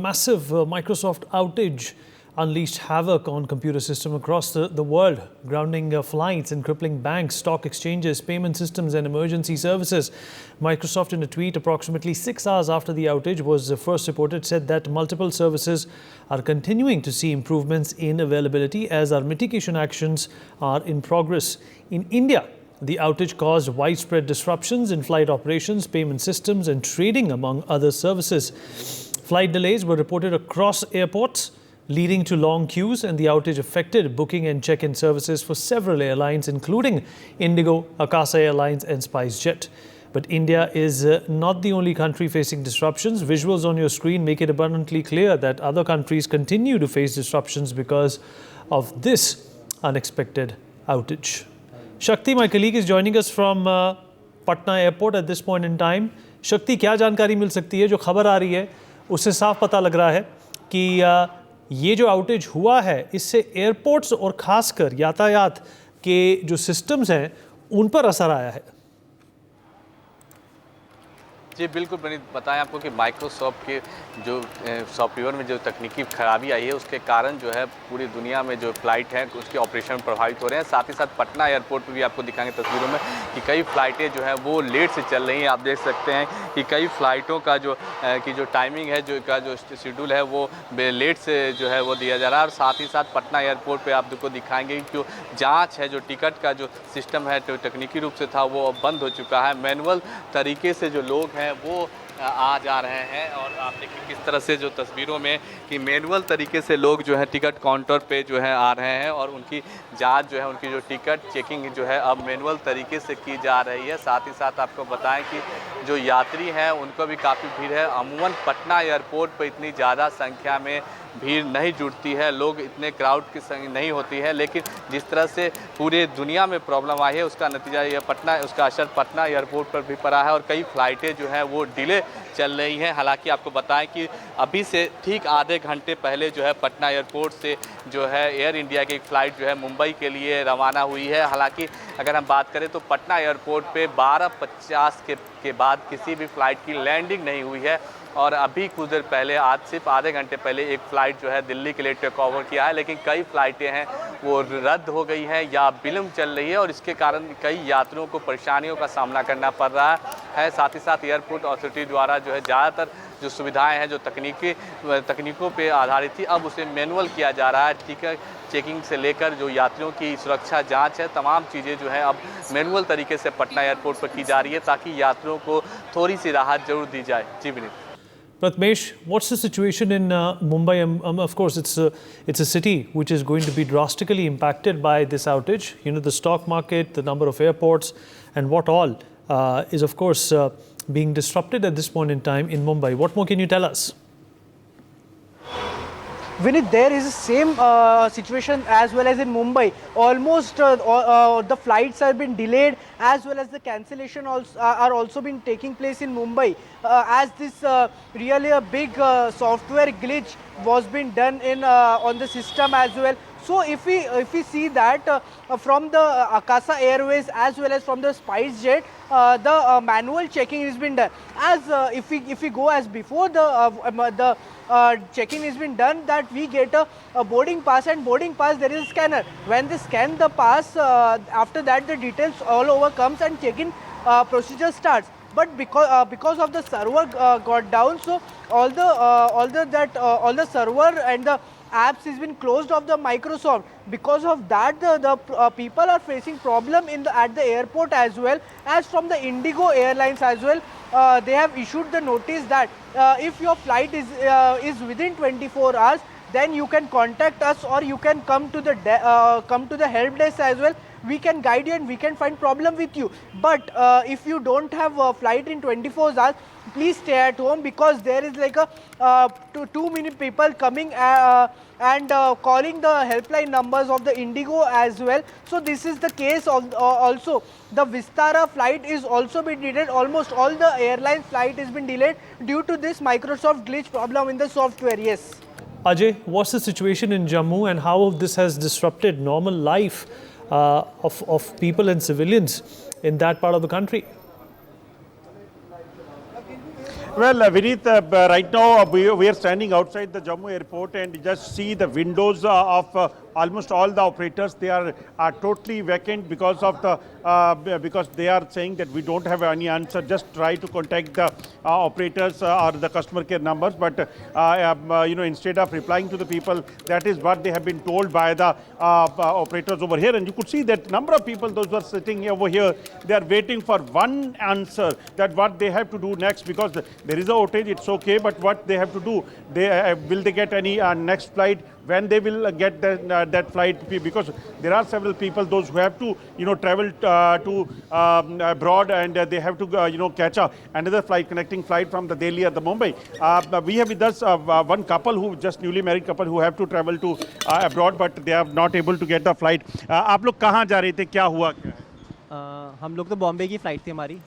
Massive Microsoft outage unleashed havoc on computer systems across the world, grounding flights and crippling banks, stock exchanges, payment systems and emergency services. Microsoft, in a tweet approximately 6 hours after the outage was first reported, said that multiple services are continuing to see improvements in availability as our mitigation actions are in progress. In India, the outage caused widespread disruptions in flight operations, payment systems and trading, among other services. Flight delays were reported across airports, leading to long queues, and the outage affected booking and check-in services for several airlines, including Indigo, Akasa Airlines and SpiceJet. But India is not the only country facing disruptions. Visuals on your screen make it abundantly clear that other countries continue to face disruptions because of this unexpected outage. Shakti, my colleague, is joining us from Patna Airport at this point in time. Shakti, क्या जानकारी मिल सकती है? जो खबर आ रही है उससे साफ पता लग रहा है कि ये जो आउटेज हुआ है इससे एयरपोर्ट्स और खासकर यातायात के जो सिस्टम्स हैं उन पर असर आया है। जी बिल्कुल बनी बताएं आपको कि माइक्रोसॉफ्ट के जो सॉफ्टवेयर में जो तकनीकी खराबी आई है उसके कारण जो है पूरी दुनिया में जो फ्लाइट हैं उसके ऑपरेशन प्रभावित हो रहे हैं। साथ ही साथ पटना एयरपोर्ट पर भी आपको दिखाएंगे तस्वीरों में कि कई फ़्लाइटें जो है वो लेट से चल रही हैं। आप देख सकते हैं कि कई फ़्लाइटों का जो टाइमिंग है जो शेड्यूल है वो लेट से जो है वो दिया जा रहा है। और साथ ही साथ पटना एयरपोर्ट पर आपको दिखाएंगे कि जो जाँच है, जो टिकट का जो सिस्टम है, जो तकनीकी रूप से था वो अब बंद हो चुका है। मैनुअल तरीके से जो लोग हैं वो आ जा रहे हैं और आप देखिए किस तरह से जो तस्वीरों में कि मैनुअल तरीके से लोग जो है टिकट काउंटर पे जो है आ रहे हैं और उनकी जांच जो है, उनकी जो टिकट चेकिंग जो है अब मैनुअल तरीके से की जा रही है। साथ ही साथ आपको बताएं कि जो यात्री हैं उनको भी काफ़ी भीड़ है। अमूमन पटना एयरपोर्ट पर इतनी ज़्यादा संख्या में भीड़ नहीं जुटती है, लोग इतने क्राउड की संख्या नहीं होती है, लेकिन जिस तरह से पूरे दुनिया में प्रॉब्लम आई है उसका नतीजा ये उसका असर पटना एयरपोर्ट पर भी पड़ा है और कई फ़्लाइटें जो हैं वो डिले चल रही हैं। हालांकि आपको बताएं कि अभी से ठीक आधे घंटे पहले जो है पटना एयरपोर्ट से जो है एयर इंडिया की एक फ़्लाइट जो है मुंबई के लिए रवाना हुई है। हालांकि अगर हम बात करें तो पटना एयरपोर्ट पे 12:50 के बाद किसी भी फ़्लाइट की लैंडिंग नहीं हुई है और अभी कुछ देर पहले, आज सिर्फ आधे घंटे पहले एक फ़्लाइट जो है दिल्ली के लिए टेक ओवर किया है, लेकिन कई फ़्लाइटें हैं वो रद्द हो गई हैं या विलम्ब चल रही है और इसके कारण कई यात्रियों को परेशानियों का सामना करना पड़ रहा है। साथ ही साथ एयरपोर्ट अथॉरिटी द्वारा जो है ज़्यादातर जो सुविधाएं हैं जो तकनीकों पे आधारित थी अब उसे मैनुअल किया जा रहा है। टिकट चेकिंग से लेकर जो यात्रियों की सुरक्षा जांच है, तमाम चीज़ें जो है अब मैनुअल तरीके से पटना एयरपोर्ट पर की जा रही है ताकि यात्रियों को थोड़ी सी राहत जरूर दी जाए। जी Vineet. Pratmesh, what's the situation in Mumbai? Of course, it's a city which is going to be drastically impacted by this outage. You know, the stock market, the number of airports, and what all is, of course, being disrupted at this point in time in Mumbai. What more can you tell us? Vinit, there is the same situation as well as in Mumbai. Almost the flights have been delayed as well as the cancellation are also been taking place in Mumbai as this really a big software glitch was being done in on the system as well. So if we see that from the Akasa Airways as well as from the SpiceJet, the manual checking has been done. As if we go as before, the checking has been done that we get a boarding pass, and boarding pass there is a scanner. When they scan the pass, after that the details all over comes and check-in procedure starts. But because of the server got down, so all the server and the apps has been closed of the Microsoft. Because of that, the people are facing problem at the airport as well as from the Indigo Airlines as well. They have issued the notice that if your flight is within 24 hours, then you can contact us or you can come to the help desk as well. We can guide you and we can find problem with you. But if you don't have a flight in 24 hours, please stay at home because there is like too many people coming and calling the helpline numbers of the Indigo as well. So this is the case of also the Vistara flight is also been delayed. Almost all the airline flight has been delayed due to this Microsoft glitch problem in the software. Yes. Ajay, what's the situation in Jammu and how this has disrupted normal life of people and civilians in that part of the country? Well, Vineet, right now we are standing outside the Jammu airport and you just see the windows of almost all the operators. They are totally vacant because of the because they are saying that we don't have any answer. Just try to contact the operators or the customer care numbers, but instead of replying to the people, that is what they have been told by the operators over here. And you could see that number of people, those who are sitting over here, they are waiting for one answer, that what they have to do next, because there is a outage, it's okay, but what they have to do, they will they get any next flight, when they will get that flight, because there are several people, those who have to travel to abroad, and they have to catch another flight, connecting flight from the Delhi or the Mumbai. We have with us one couple who just newly married couple who have to travel to abroad, but they are not able to get the flight. आप लोग कहाँ जा रहे थे, क्या हुआ क्या है? हम लोग तो बॉम्बे की फ़्लाइट थी हमारी,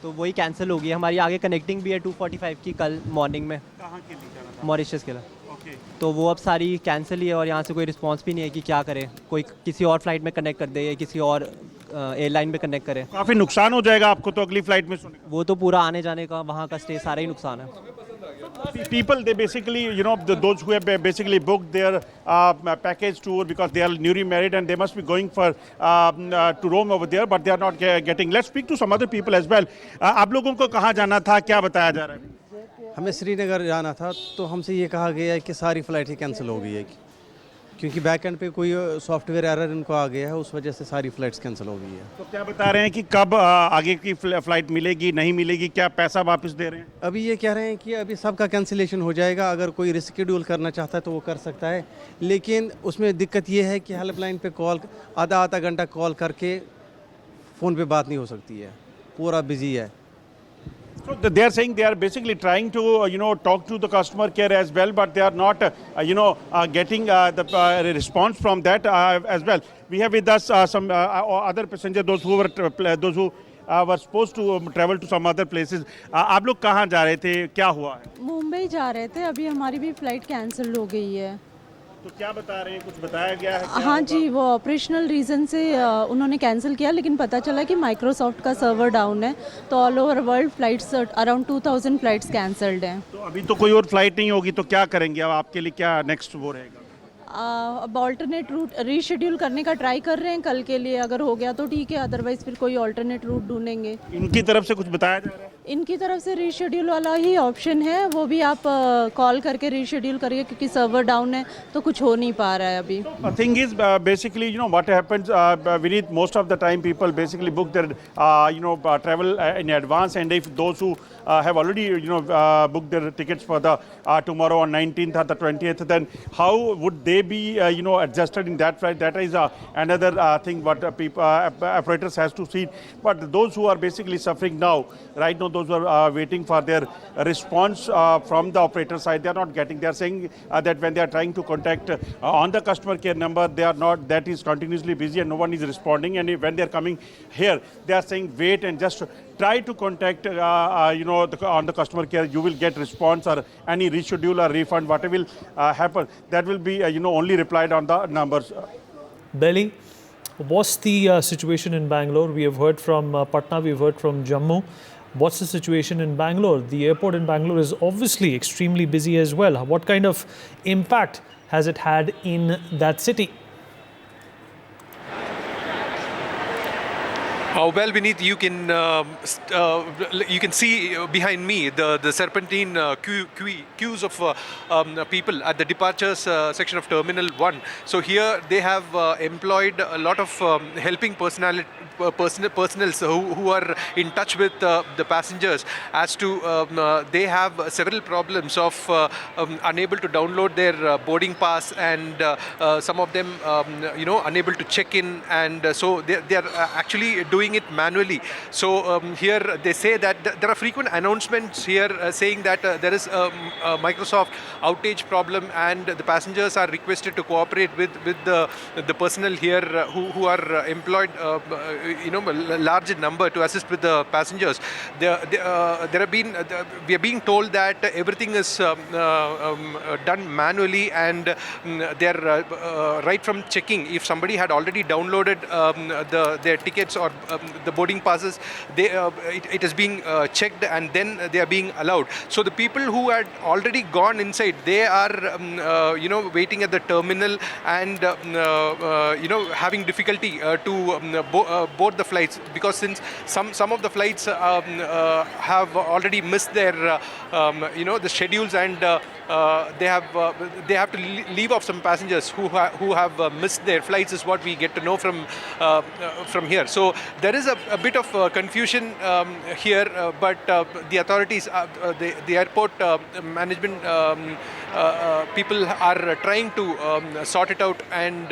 तो वही कैंसिल हो गई। हमारी आगे कनेक्टिंग भी है 2:45 की कल मॉर्निंग में, कहाँ के लिए जाना था? मॉरिशस के लिए। ओके, तो वो अब सारी कैंसिल ही है और यहाँ से कोई रिस्पांस भी नहीं है कि क्या करें, कोई किसी और फ्लाइट में कनेक्ट कर दे या किसी और एयरलाइन में कनेक्ट करे। काफ़ी नुकसान हो जाएगा आपको तो अगली फ्लाइट में सोने का। वो तो पूरा आने जाने का, वहाँ का स्टे, सारा ही नुकसान है। People, they basically, those who have basically booked their package tour because they are newly married and they must be going for to roam over there, but they are not getting. Let's speak to some other people as well. आप लोगों को कहाँ जाना था, क्या बताया जा रहा है? हमें श्रीनगर जाना था, तो हमसे ये कहा गया है कि सारी फ़्लाइटें कैंसिल हो गई है, क्योंकि बैक एंड पे कोई सॉफ्टवेयर एरर इनको आ गया है, उस वजह से सारी फ़्लाइट्स कैंसिल हो गई है। तो क्या बता रहे हैं कि कब आगे की फ़्लाइट मिलेगी, नहीं मिलेगी, क्या पैसा वापस दे रहे हैं? अभी ये कह रहे हैं कि अभी सबका कैंसिलेशन हो जाएगा, अगर कोई रिस्केड्यूल करना चाहता है तो वो कर सकता है, लेकिन उसमें दिक्कत ये है कि हेल्पलाइन पे कॉल आधा घंटा कॉल करके फ़ोन पे बात नहीं हो सकती है, पूरा बिजी है। So they are saying they are basically trying to talk to the customer care as well, but they are not getting the response from that as well. We have with us some other passengers, those who were supposed to travel to some other places. आप लोग कहाँ जा रहे थे, क्या हुआ है? मुंबई जा रहे थे, अभी हमारी भी फ़्लाइट कैंसिल हो गई है। तो क्या बता रहे हैं, कुछ बताया गया है? क्या हाँ होगा? जी, वो ऑपरेशनल रीज़न से उन्होंने कैंसिल किया, लेकिन पता चला कि माइक्रोसॉफ्ट का सर्वर डाउन है, तो all over world flights around 2000 flights cancelled हैं। तो अभी तो कोई और फ्लाइट नहीं होगी, तो क्या करेंगे अब, आपके लिए क्या नेक्स्ट वो रहेगा? अब ऑल्टरनेट रूट रीशेड्यूल करने का ट्राई कर रहे हैं कल के लिए, अगर हो गया तो ठीक है, अदरवाइज़ फिर कोई ऑल्टरनेट रूट ढूंढेंगे। इनकी तरफ से कुछ बताया जा रहा है? इनकी तरफ से रीशेड्यूल वाला ही ऑप्शन है, वो भी आप कॉल करके रीशेड्यूल करिए, क्योंकि सर्वर डाउन है तो कुछ हो नहीं पा रहा है अभी। Thing is, basically, what happens, Vineet, most of the time people basically book their, travel in advance, and if those who have already, booked their tickets for the tomorrow on 19th or the 20th, then how would they be, adjusted in that flight? That is another thing what people, operators has to see. But those who are basically suffering now, right now, those who are waiting for their response from the operator side, they are not getting. They are saying that when they are trying to contact on the customer care number, they are not, that is continuously busy and no one is responding. And when they are coming here, they are saying wait and just try to contact, on the customer care. You will get response or any reschedule or refund, whatever will happen. That will be, only replied on the numbers. Belly, what's the situation in Bangalore? We have heard from Patna, we've heard from Jammu. What's the situation in Bangalore? The airport in Bangalore is obviously extremely busy as well. What kind of impact has it had in that city? Well, Vineet, you can see behind me the serpentine queues of people at the departures section of Terminal 1. So here they have employed a lot of helping personnels who are in touch with the passengers as to they have several problems of unable to download their boarding pass, and some of them unable to check in, and so they are actually doing it manually. So here they say that there are frequent announcements here saying that there is a Microsoft outage problem, and the passengers are requested to cooperate with the personnel here who are employed a large number to assist with the passengers. We are being told that everything is done manually, and they're right from checking. If somebody had already downloaded their tickets or the boarding passes, it is being checked, and then they are being allowed. So the people who had already gone inside, they are waiting at the terminal and having difficulty to board the flights, because since some of the flights have already missed their the schedules, and they have to leave off some passengers who have missed their flights, is what we get to know from here. So there is a bit of confusion here, but the authorities, the airport management people are trying to sort it out and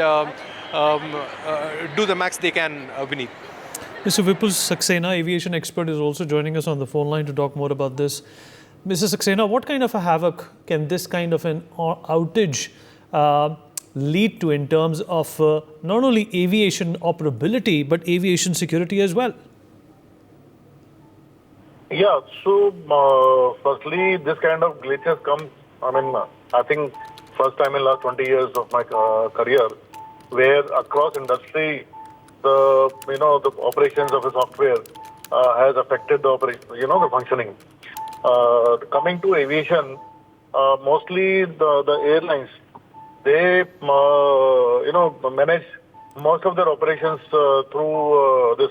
do the max they can, Vineet. Mr. Vipul Saxena, aviation expert, is also joining us on the phone line to talk more about this. Mr. Saxena, what kind of a havoc can this kind of an outage lead to in terms of not only aviation operability but aviation security as well? Yeah, so firstly, this kind of glitches come, I think first time in last 20 years of my career, where across industry, the operations of the software has affected the operation, the functioning. Coming to aviation, mostly the airlines, they manage most of their operations through this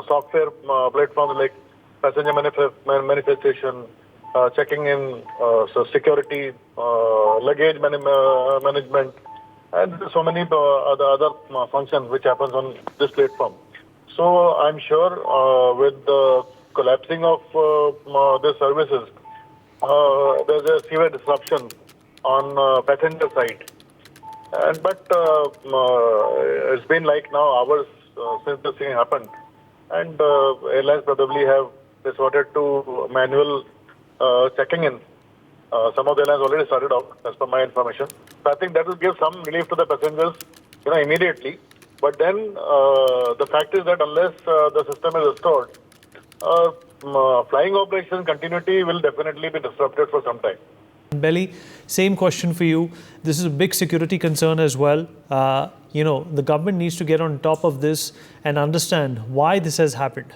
software platforms like passenger manifestation, checking in, so security, luggage management, and so many other functions which happens on this platform. So I'm sure with the collapsing of the services, there's a severe disruption on passenger side. But it's been like now hours since this thing happened, and airlines probably have resorted to manual checking in. Some of the airlines already started out, as per my information. So I think that will give some relief to the passengers, immediately. But then the fact is that unless the system is restored, flying operation continuity will definitely be disrupted for some time. Belly, same question for you. This is a big security concern as well. The government needs to get on top of this and understand why this has happened.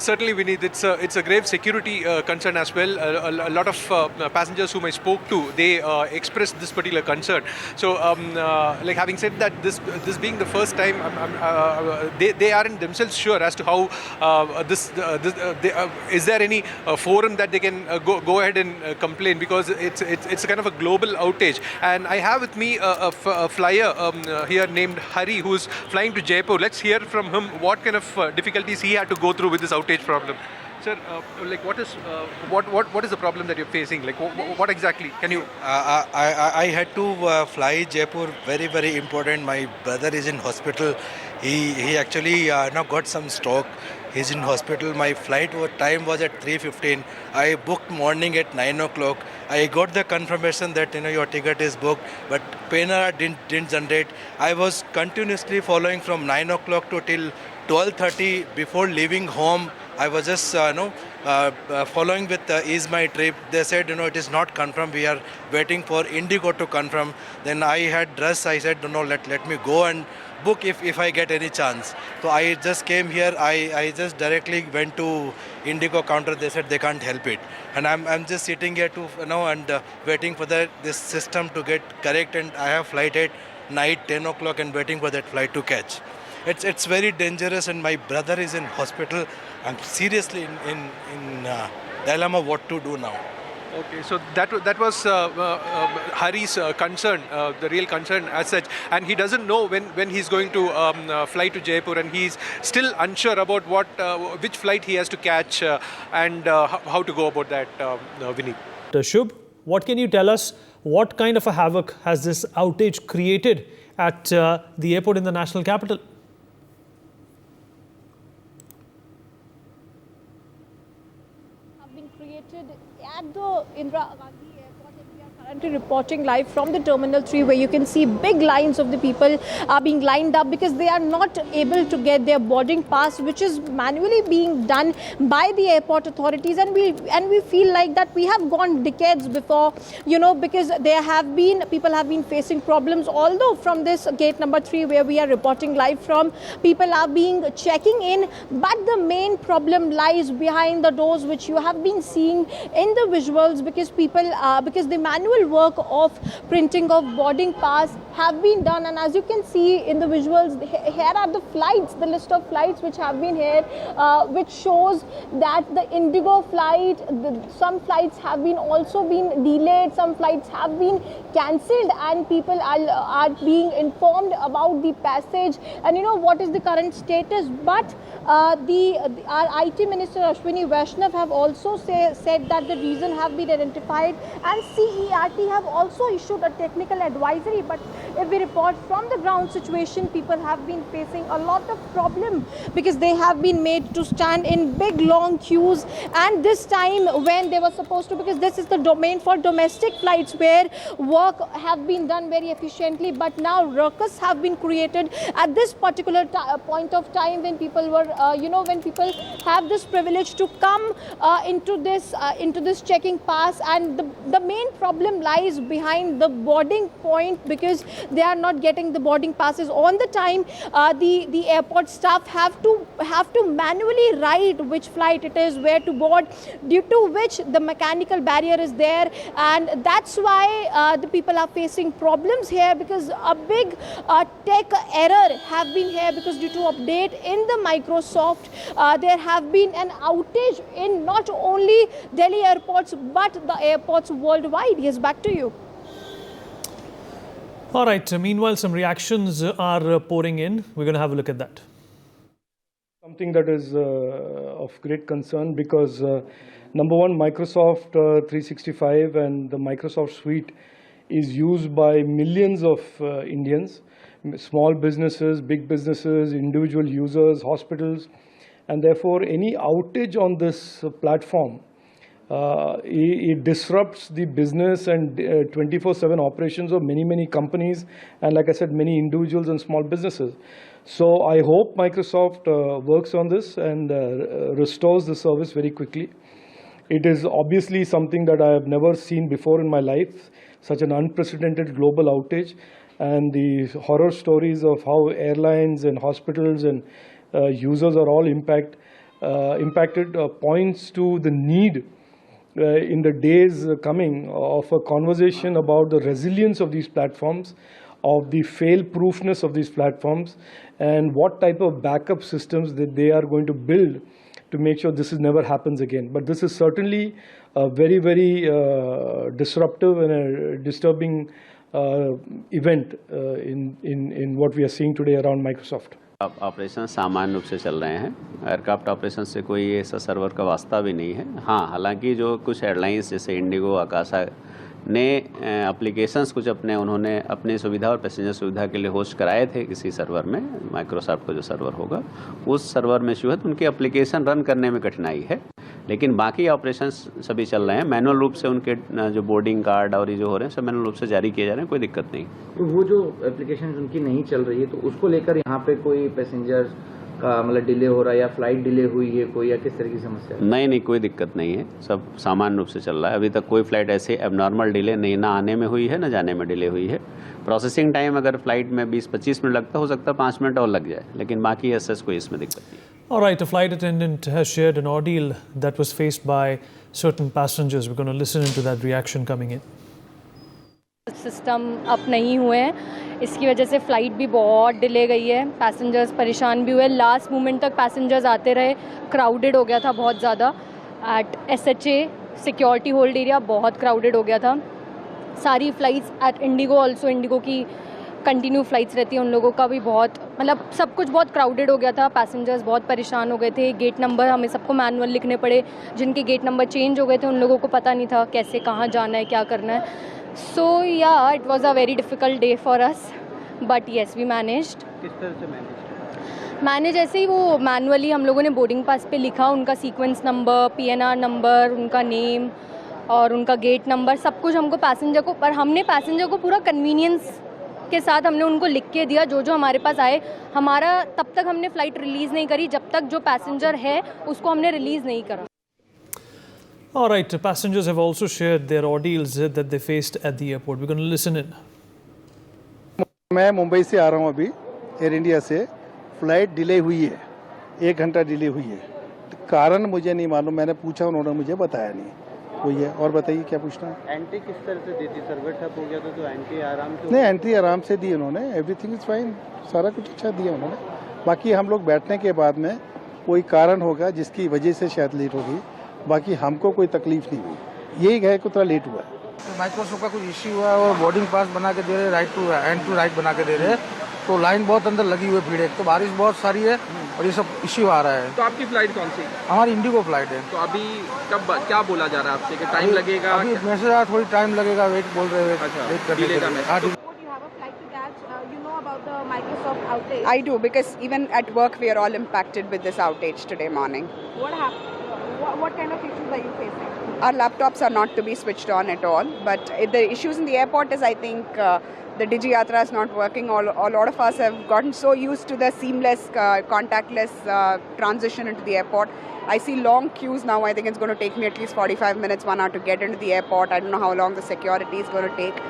Certainly, Vineet, it's a grave security concern as well. A lot of passengers whom I spoke to, they expressed this particular concern. So, like having said that, this being the first time, they aren't themselves sure as to how is there any forum that they can go ahead and complain, because it's a kind of a global outage. And I have with me a flyer here named Hari, who's flying to Jaipur. Let's hear from him what kind of difficulties he had to go through with this outage problem. Sir, like what is the problem that you're facing? Like what exactly? Can you? I had to fly Jaipur. Very, very important. My brother is in hospital. He actually now got some stroke. He's in hospital. My flight time was at 3:15. I booked morning at 9 o'clock. I got the confirmation that your ticket is booked, but PNR didn't generate. I was continuously following from 9 o'clock to till 12:30 before leaving home. I was just following with Is My Trip. They said it is not confirmed. We are waiting for Indigo to confirm. Then I had rush. I said no, let me go and book if I get any chance. So I just came here. I just directly went to Indigo counter. They said they can't help it, and I'm just sitting here to and waiting for this system to get correct. And I have flight at night 10 o'clock and waiting for that flight to catch. It's very dangerous, and my brother is in hospital. I'm seriously in dilemma what to do now. Okay, so that was Hari's concern, the real concern as such, and he doesn't know when he's going to fly to Jaipur, and he's still unsure about which flight he has to catch and how to go about that, Vineet. Shubh, what can you tell us? What kind of a havoc has this outage created at the airport in the national capital? Have been created at the Indira Gandhi Airport, and we are Currently reporting live from the Terminal 3, where you can see big lines of the people are being lined up because they are not able to get their boarding pass, which is manually being done by the airport authorities. And we feel like that we have gone decades before, because people have been facing problems. Although from this gate number 3, where we are reporting live from, people are being checking in, but the main problem lies behind the doors, which you have been seeing in the visuals, because the manual work of printing of boarding pass have been done. And as you can see in the visuals, here are the flights, the list of flights which have been here, which shows that the Indigo flight, some flights have been also been delayed, some flights have been cancelled, and people are being informed about the passage and what is the current status. But our IT Minister Ashwini Vaishnav have also said that the reason have been identified, and CERT have also issued a technical advisory. But if we report from the ground situation, people have been facing a lot of problem because they have been made to stand in big long queues. And this time when they were supposed to, because this is the domain for domestic flights where work have been done very efficiently, but now ruckus have been created at this particular point of time when people were when people have this privilege to come into this checking pass. And the main problem lies behind the boarding point, because they are not getting the boarding passes on the time. The airport staff have to manually write which flight it is, where to board, due to which the mechanical barrier is there. And that's why the people are facing problems here, because a big tech error have been here, because due to update in the Microsoft, there have been an outage in not only Delhi airports but the airports worldwide. Yes, back to you. All right. Meanwhile, some reactions are pouring in. We're going to have a look at that. Something that is of great concern, because number one, Microsoft 365 and the Microsoft suite is used by millions of Indians, small businesses, big businesses, individual users, hospitals, and therefore any outage on this platform, it disrupts the business and 24/7 operations of many companies, and like I said, many individuals and small businesses. So I hope Microsoft works on this and restores the service very quickly. It is obviously something that I have never seen before in my life, such an unprecedented global outage, and the horror stories of how airlines and hospitals and users are all impacted points to the need in the days coming of a conversation about the resilience of these platforms, of the fail-proofness of these platforms, and what type of backup systems that they are going to build to make sure this never happens again. But this is certainly a very disruptive and a disturbing event in what we are seeing today around Microsoft. Operation सामान्य रूप से चल रहे हैं। Aircraft operation से कोई ऐसा server का वास्ता भी नहीं है। हाँ, हालांकि जो कुछ एयरलाइंस जैसे इंडिगो, आकाशा ने एप्लीकेशंस कुछ उन्होंने अपनी सुविधा और पैसेंजर सुविधा के लिए होस्ट कराए थे किसी सर्वर में, माइक्रोसॉफ्ट का जो सर्वर होगा उस सर्वर में इशू है, तो उनकी एप्लीकेशन रन करने में कठिनाई है। लेकिन बाकी ऑपरेशंस सभी चल रहे हैं। मैनुअल रूप से उनके जो बोर्डिंग कार्ड और ये जो हो रहे हैं सब मैनुअल रूप से जारी किए जा रहे हैं, कोई दिक्कत नहीं। तो वो जो एप्लीकेशन उनकी नहीं चल रही है, तो उसको लेकर यहाँ पे कोई पैसेंजर का मतलब डिले हो रहा है या फ्लाइट डिले हुई है कोई, या किस तरह की समस्या है? नहीं, कोई दिक्कत नहीं है, सब सामान्य रूप से चल रहा है। अभी तक कोई फ्लाइट ऐसे एबनॉर्मल डिले नहीं, ना आने में हुई है ना जाने में डिले हुई है। प्रोसेसिंग टाइम अगर फ्लाइट में 20-25 मिनट लगता हो सकता है 5 मिनट और लग जाए, लेकिन बाकी ऐसा कोई इसमें दिक्कत नहीं। All right, a flight attendant has shared an ordeal that was faced by certain passengers. We're going to listen into that reaction coming in. System up नहीं हुए हैं, इसकी वजह से फ़्लाइट भी बहुत डिले गई है, पैसेंजर्स परेशान भी हुए। लास्ट मोमेंट तक पैसेंजर्स आते रहे, क्राउडेड हो गया था बहुत ज़्यादा। At SHA security hold area बहुत क्राउडेड हो गया था। सारी flights at IndiGo also, IndiGo की कंटिन्यू फ़्लाइट्स रहती हैं, उन लोगों का भी बहुत मतलब सब कुछ बहुत क्राउडेड हो गया था। पैसेंजर्स बहुत परेशान हो गए थे। गेट नंबर हमें सबको मैनुअल लिखने पड़े, जिनके गेट नंबर चेंज हो गए थे उन लोगों को पता नहीं था कैसे कहाँ जाना है, क्या करना है। So yeah, it was a very difficult day for us, but yes, we managed. किस तरह से मैनेज ऐसे ही वो मैनुअली हम लोगों ने बोर्डिंग पास पे लिखा उनका सीक्वेंस नंबर, PNR नंबर, उनका नेम, और उनका गेट नंबर सब कुछ हमको पैसेंजर को, पर हमने पैसेंजर को पूरा कन्वीनियंस के साथ हमने उनको लिख के दिया जो हमारे पास आए। हमारा तब तक हमने फ़्लाइट रिलीज़ नहीं करी जब तक जो पैसेंजर है उसको हमने रिलीज़ नहीं करा। All right, passengers have also shared their ordeals that they faced at the airport. We're going to listen in. मैं मुंबई से आ रहा हूँ अभी एयर इंडिया से। फ़्लाइट डिले हुई है, 1 घंटा डिले हुई है। कारण मुझे नहीं मालूम, मैंने पूछा उन्होंने मुझे बताया नहीं हुई है। और बताइए क्या पूछना है? एंट्री किस तरह से दी थी? सर्वर ठप हो गया था तो एंट्री आराम से? नहीं, एंट्री आराम से दी उन्होंने, एवरीथिंग इज़ फाइन, सारा कुछ अच्छा दिया उन्होंने। बाकी हम लोग बैठने के बाद में कोई कारण होगा जिसकी वजह से शायद लेट होगी, बाकी हमको कोई तकलीफ नहीं हुई। यही है कि थोड़ा लेट हुआ है। माइक्रोसॉफ्ट का कुछ इश्यू हुआ है और बोर्डिंग पास बना के दे रहे, राइट टू राइट बना के दे रहे, तो लाइन बहुत अंदर लगी हुई है, भीड़ है, तो बारिश बहुत सारी है और ये सब इश्यू आ रहा है। तो आपकी फ्लाइट कौन सी? हमारी इंडिगो फ्लाइट है। तो अभी कब क्या बोला जा रहा है आपसे कि टाइम लगेगा? अभी मैसेज आया थोड़ी टाइम लगेगा, वेट बोल रहे हैं। अच्छा, डिले का message. I do, because even at work we are all impacted with this outage today morning. What happened? What kind of issues are you facing? Our laptops are not to be switched on at all, but the issues in the airport is, I think, the Digi Yatra is not working. A lot of us have gotten so used to the seamless, contactless transition into the airport. I see long queues now. I think it's going to take me at least 45 minutes, 1 hour to get into the airport. I don't know how long the security is going to take.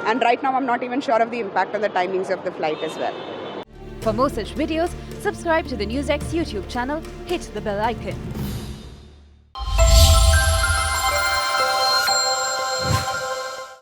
And right now I'm not even sure of the impact on the timings of the flight as well. For more such videos, subscribe to the NewsX YouTube channel, hit the bell icon.